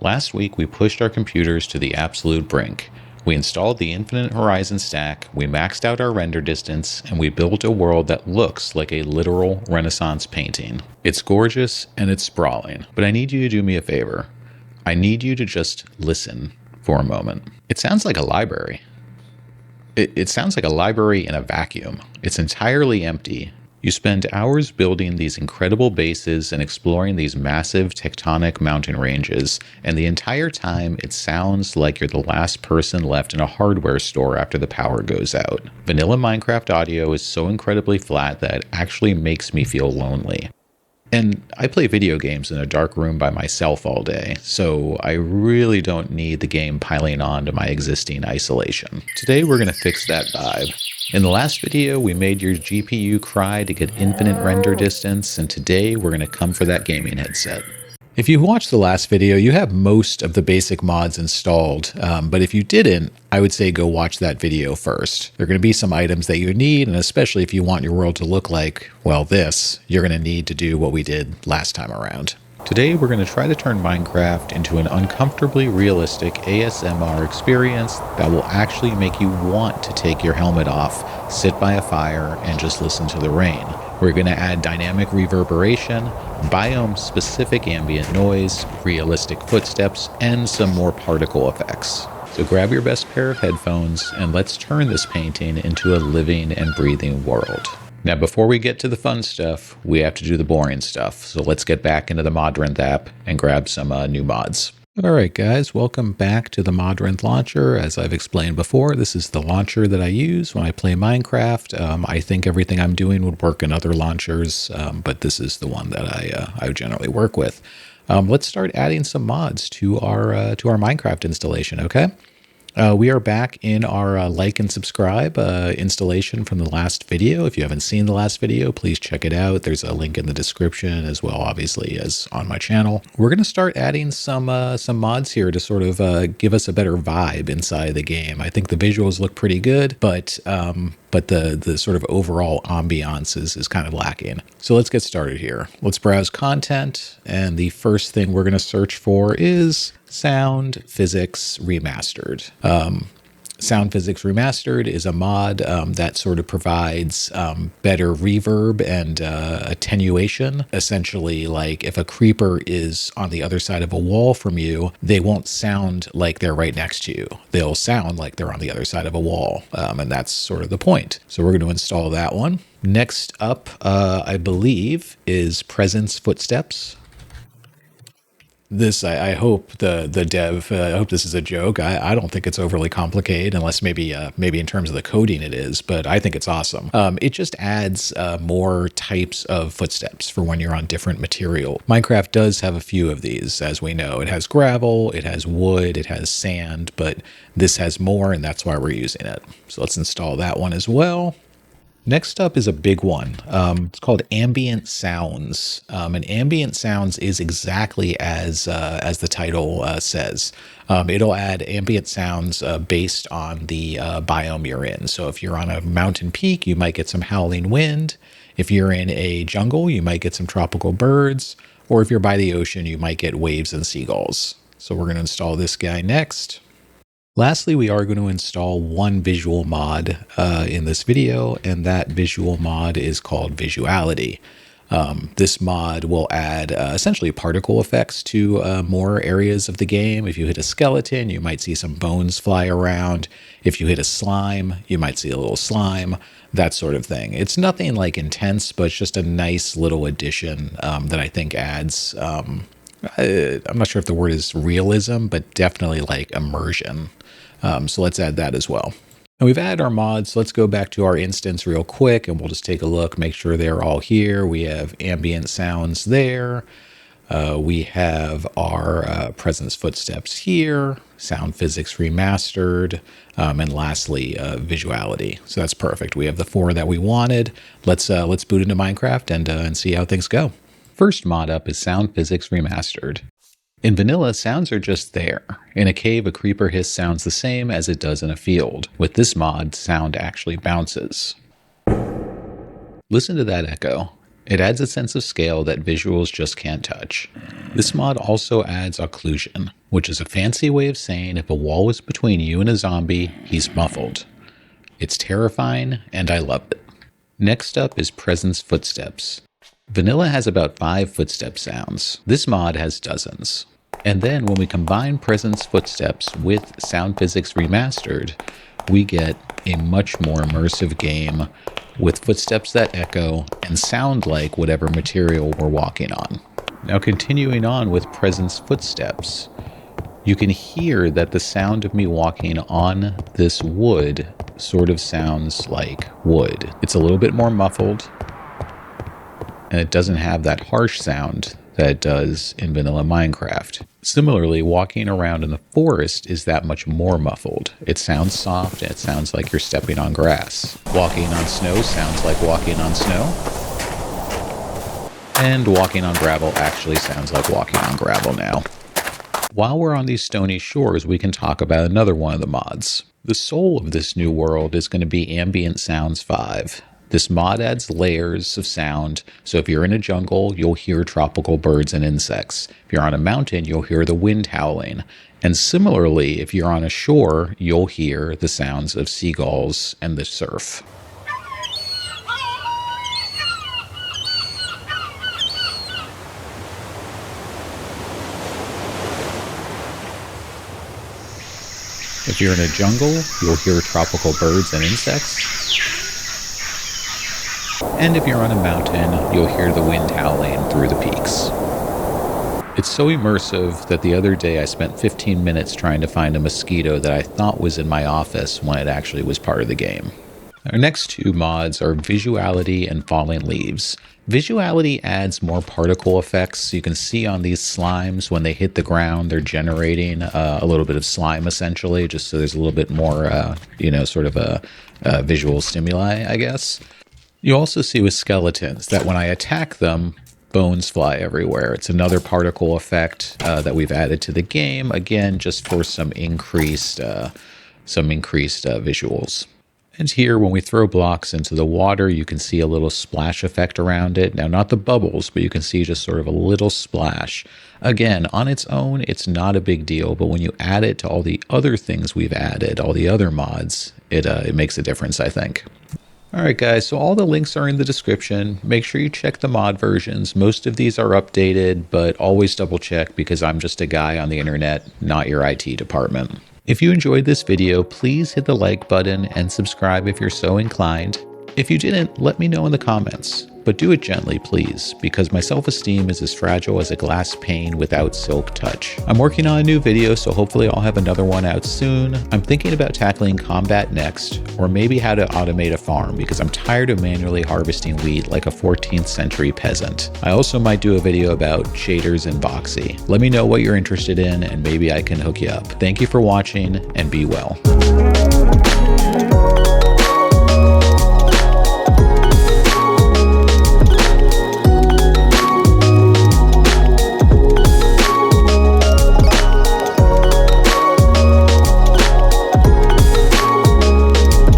Last week, we pushed our computers to the absolute brink. We installed the Infinite Horizon stack, we maxed out our render distance, and we built a world that looks like a literal Renaissance painting. It's gorgeous and it's sprawling, but I need you to do me a favor. I need you to just listen for a moment. It sounds like a library. It sounds like a library in a vacuum. It's entirely empty. You spend hours building these incredible bases and exploring these massive tectonic mountain ranges, and the entire time it sounds like you're the last person left in a hardware store after the power goes out. Vanilla Minecraft audio is so incredibly flat that it actually makes me feel lonely. And I play video games in a dark room by myself all day, so I really don't need the game piling on to my existing isolation. Today we're going to fix that vibe. In the last video, we made your GPU cry to get infinite render distance, and today we're going to come for that gaming headset. If you watched the last video, you have most of the basic mods installed, but if you didn't, I would say go watch that video first. There are going to be some items that you need, and especially if you want your world to look like, well, this, you're going to need to do what we did last time around. Today, we're going to try to turn Minecraft into an uncomfortably realistic ASMR experience that will actually make you want to take your helmet off, sit by a fire, and just listen to the rain. We're going to add dynamic reverberation, biome-specific ambient noise, realistic footsteps, and some more particle effects. So grab your best pair of headphones and let's turn this painting into a living and breathing world. Now, before we get to the fun stuff, we have to do the boring stuff. So let's get back into the Modrinth app and grab some new mods. All right, guys, welcome back to the Modrinth launcher. As I've explained before, this is the launcher that I use when I play Minecraft. I think everything I'm doing would work in other launchers, but this is the one that I generally work with. Let's start adding some mods to our Minecraft installation, okay? We are back in our like and subscribe installation from the last video. If you haven't seen the last video, please check it out. There's a link in the description as well, obviously, as on my channel. We're going to start adding some mods here to sort of give us a better vibe inside the game. I think the visuals look pretty good, but the sort of overall ambiance is kind of lacking. So let's get started here. Let's browse content, and the first thing we're going to search for is Sound Physics Remastered. Sound Physics Remastered is a mod that sort of provides better reverb and attenuation. Essentially, like if a creeper is on the other side of a wall from you, they won't sound like they're right next to you. They'll sound like they're on the other side of a wall, and that's sort of the point. So we're going to install that one. Next up, I believe, is Presence Footsteps. This, I hope the dev, I hope this is a joke. I don't think it's overly complicated, unless maybe in terms of the coding it is, but I think it's awesome. It just adds more types of footsteps for when you're on different material. Minecraft does have a few of these, as we know. It has gravel, it has wood, it has sand, but this has more, and that's why we're using it. So let's install that one as well. Next up is a big one. It's called AmbientSounds, and AmbientSounds is exactly as the title says. It'll add ambient sounds based on the biome you're in. So if you're on a mountain peak, you might get some howling wind. If you're in a jungle, you might get some tropical birds. Or if you're by the ocean, you might get waves and seagulls. So we're going to install this guy next. Lastly, we are going to install one visual mod in this video, and that visual mod is called Visuality. This mod will add essentially particle effects to more areas of the game. If you hit a skeleton, you might see some bones fly around. If you hit a slime, you might see a little slime, that sort of thing. It's nothing like intense, but it's just a nice little addition that I think adds I'm not sure if the word is realism, but definitely like immersion. So let's add that as well. And we've added our mods. So let's go back to our instance real quick and we'll just take a look, make sure they're all here. We have ambient sounds there. We have our Presence Footsteps here, Sound Physics Remastered, and lastly, Visuality. So that's perfect. We have the 4 that we wanted. Let's boot into Minecraft and see how things go. First mod up is Sound Physics Remastered. In vanilla, sounds are just there. In a cave, a creeper hiss sounds the same as it does in a field. With this mod, sound actually bounces. Listen to that echo. It adds a sense of scale that visuals just can't touch. This mod also adds occlusion, which is a fancy way of saying if a wall is between you and a zombie, he's muffled. It's terrifying, and I love it. Next up is Presence Footsteps. Vanilla has about 5 footstep sounds. This mod has dozens. And then when we combine Presence Footsteps with Sound Physics Remastered, we get a much more immersive game with footsteps that echo and sound like whatever material we're walking on. Now continuing on with Presence Footsteps, you can hear that the sound of me walking on this wood sort of sounds like wood. It's a little bit more muffled, and it doesn't have that harsh sound that it does in vanilla Minecraft. Similarly, walking around in the forest is that much more muffled. It sounds soft and it sounds like you're stepping on grass. Walking on snow sounds like walking on snow. And walking on gravel actually sounds like walking on gravel now. While we're on these stony shores, we can talk about another one of the mods. The soul of this new world is going to be AmbientSounds 5. This mod adds layers of sound, so if you're in a jungle, you'll hear tropical birds and insects. If you're on a mountain, you'll hear the wind howling. And similarly, if you're on a shore, you'll hear the sounds of seagulls and the surf. If you're in a jungle, you'll hear tropical birds and insects. And if you're on a mountain, you'll hear the wind howling through the peaks. It's so immersive that the other day I spent 15 minutes trying to find a mosquito that I thought was in my office when it actually was part of the game. Our next 2 mods are Visuality and Falling Leaves. Visuality adds more particle effects. You can see on these slimes when they hit the ground, they're generating a little bit of slime essentially, just so there's a little bit more, sort of a visual stimuli, I guess. You also see with skeletons that when I attack them, bones fly everywhere. It's another particle effect that we've added to the game, again, just for some increased visuals. And here, when we throw blocks into the water, you can see a little splash effect around it. Now, not the bubbles, but you can see just sort of a little splash. Again, on its own, it's not a big deal, but when you add it to all the other things we've added, all the other mods, it makes a difference, I think. Alright guys, so all the links are in the description. Make sure you check the mod versions. Most of these are updated, but always double check because I'm just a guy on the internet, not your IT department. If you enjoyed this video, please hit the like button and subscribe if you're so inclined. If you didn't, let me know in the comments. But do it gently, please, because my self-esteem is as fragile as a glass pane without silk touch. I'm working on a new video, so hopefully I'll have another one out soon. I'm thinking about tackling combat next, or maybe how to automate a farm, because I'm tired of manually harvesting wheat like a 14th century peasant. I also might do a video about shaders and voxy. Let me know what you're interested in, and maybe I can hook you up. Thank you for watching, and be well.